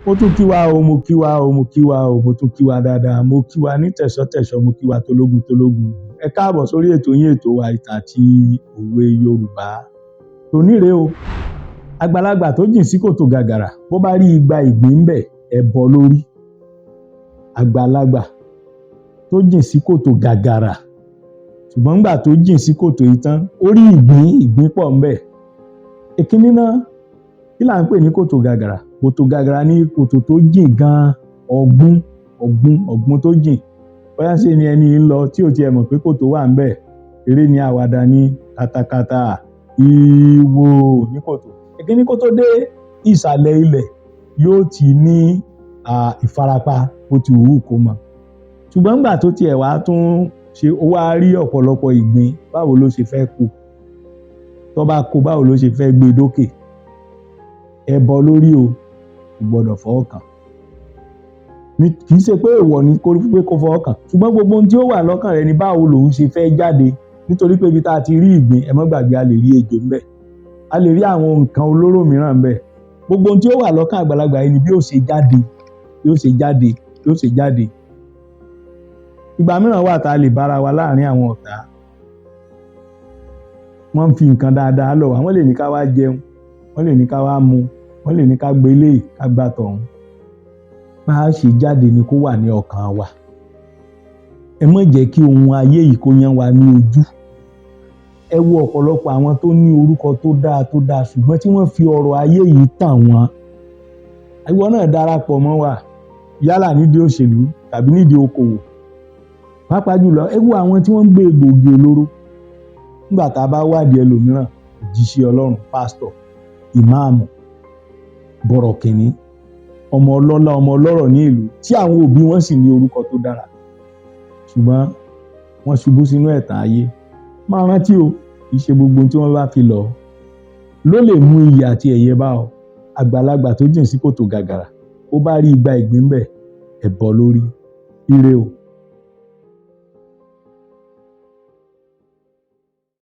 Mo tún kí wa o, mo kí wa o, mo kí wa o, mo tún kí wa dáadáa, mo kí wa ní tẹ̀ṣọ́-tẹ̀ṣọ́, mo kí wa tológun tológun. Ẹ káàbọ̀ sórí ètò yín, ètò wa ìtàn àti òwe Yorùbá. Tòní rèé o, àgbàlagbà tó jìn sí kòtò gàgàrà, bó bá rí igba ìgbín ń bẹ̀, ẹbọ lórí. Àgbàlagbà tó jìn sí kòtò gàgàrà, ṣùgbọ́n nígbà tó jìn sí kòtò yìí tán, ó rí ìgbín pọ̀ ń bẹ̀. Èkíní náà, kí là ń pè ní kòtò gàgàrà? Kòtò gàgàrà ní kòtò tó jìn gan-an, ọ̀gbun tó jìn. Bóyá ṣe ni ẹni ń lọ tí ò tiẹ̀ mọ̀ pé kòtò wà ń bẹ̀. Eré ni àwàdà ní katakata, ìwò ní kòtò. Èkíní kó tó dé ìsàlẹ̀ ilẹ̀ yóò ti ní ìfarapa bó ti wù kó mọ̀. Ṣùgbọ́n nígbà tó tiẹ̀ wá tún ṣe, ó wá rí ọ̀pọ̀lọpọ̀ ìgbín, báwo ló ṣe fẹ́ kó? Tó bá kó, báwo ló ṣe fẹ́ gbé dókè? Ẹbọ lórí o, kò gbọdọ̀ fọwọ́ kàn. Kì í ṣe pé èèwọ̀ ni kó fọwọ́ kàn, ṣùgbọ́n gbogbo ohun tí ó wà lọ́kàn rẹ̀ ni báwo lòun ṣe fẹ́ jáde. Nítorí pé ibi tá a ti rí ìgbín, ẹ má gbàgbé, a lè rí ejò ńbẹ̀, a lè rí àwọn nǹkan olóró mìíràn ńbẹ̀. Gbogbo ohun tí ó wà lọ́kàn àgbàlagbà yìí ni bí ó ṣe jáde, yóò ṣe jáde. Ìgbà mìíràn wà tá a lè bára wa láàrin àwọn ọ̀tá. Wọ́n ń fi nǹkan dáadáa lọ̀ wá, wọ́n lè ní ká wá jẹun, wọ́n lè ní ká wá mu, wọ́n lè ní ká gbé eléyìí, ká gbá tọ̀hún. Bá a ṣe jáde ni kó wà ní ọkàn wa. Ẹ má jẹ́ kí ohun ayé yìí kó yán wa ní ojú. Ẹ wo ọ̀pọ̀lọpọ̀ àwọn tó ní orúkọ tó dáa ṣùgbọ́n tí wọ́n fi ọrọ̀ ayé yìí tàn wọ́n. Ìwọ náà darapọ̀ mọ́ wa, yálà nídìí òṣèlú tàbí nídìí okòwò. Pàápàá jùlọ, ẹ wo àwọn tí wọ́n ń gbé egbòogi olóró. Nígbà tá a bá wádìí ẹlòmíràn, òjíṣẹ́ Ọlọ́run, pásítọ̀, ìmáàmù, bọ̀rọ̀kìnní, ọmọ ọlọ́lá, ọmọ ọlọ́rọ̀ ní ìlú, tí àwọn òbí wọn sì ní orúkọ tó dára, ṣùgbọ́n wọ́n ṣubú sínú ẹ̀tàn ayé. Máa rántí o, kì í ṣe gbogbo tí wọ́n bá fi lọ̀ ló lè mú iyì àti ẹ̀yẹ bá ọ. Àgbàlagbà tó jìn sí kòtò gàgàrà, ó bá rí igba ìgbín bẹ̀, ẹbọ lórí. Ire o.